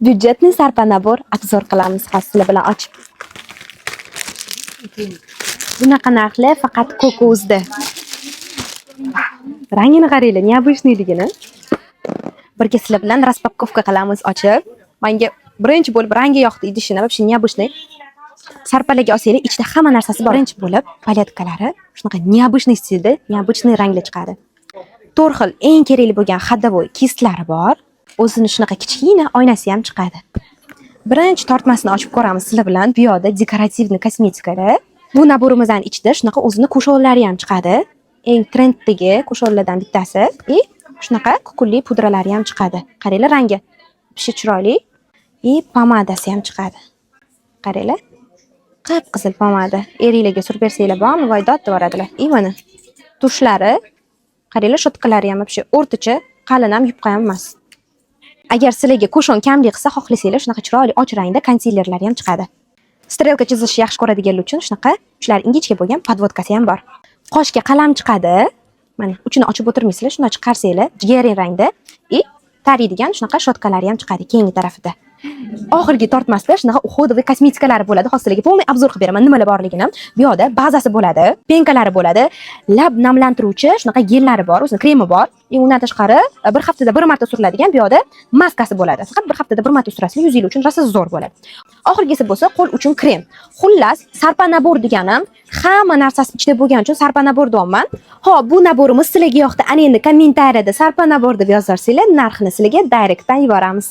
Byudjetni sarpa nabor obzor qilamiz sizlar bilan ochib. Bunaqa narxlar faqat Kokosda. Rangini qaranglar, необычныйligini. Birga sizlar bilan распаковка qilamiz ochib. Menga birinchi bo'lib rangi yoqdi idishini, вообще необычный. Sarpalarga olsanglar, ichida hamma narsasi bor. Birinchi bo'lib paletkalari shunaqa необычный stilda, необычный ranglar chiqadi. 4 xil eng kerakli bo'lgan ходовой kistlari bor. O'zini shunaqa kichkina oynasi ham chiqadi. Birinchi tortmasini ochib ko'ramiz sizlar bilan. Bu yoqda dekorativni kosmetikalar. Bu naborimizdan ichida shunaqa o'zini qo'shovlari ham chiqadi. Eng trenddagi qo'shovlardan bittasi. Shunaqa kukunli pudralari ham chiqadi. Qaranglar rangi. Pishi chiroyli. Pomadasi ham chiqadi. Qaranglar. Qip-qizil pomada. Eringlarga surib bersanglar bormi, voy dodda boradilar. Mana tushlari. Qaranglar, shotqalari ham вообще o'rtacha, qalin ham, yupqa ham emas. Agar sizlarga qo'shon kamlik qilsa, xohlasanglar, shunaqa chiroyli och rangda konsilerlar ham chiqadi. Strelka chizishni yaxshi ko'radiganlar uchun shunaqa uchlar ingichka bo'lgan podvodkasi ham bor. Qoshga qalam chiqadi. Mana uchini ochib o'tirmaysizlar, shuni chiqarsanglar, jigarrang rangda tariydigan shunaqa shotkalari ham chiqadi keyingi tarafida. Oxirgi tortmasda shunaqa uходовый kosmetikalar bo'ladi. Hozirlarga полный obzor qilib beraman nimalar borligini. Bu yoqda bazasi bo'ladi, penkalari bo'ladi, lab namlantiruvchi shunaqa gellari bor, o'zini kremi bor. Undan tashqari bir haftada bir marta suriladigan bu yoqda maskasi bo'ladi. Faqat bir haftada bir marta surasizlar, yuzingiz uchun rosa zo'r bo'ladi. Oxirgisi bo'lsa qo'l uchun krem. Xullas, sarpa nabor deganim hamma narsasi ichida bo'lgani uchun sarpa nabor deyapman. Xo'p, bu naborimiz sizlarga yoqdi. Ana endi kommentariyada sarpa nabor deb yozarsizlar, narxini sizlarga direktdan yuboramiz.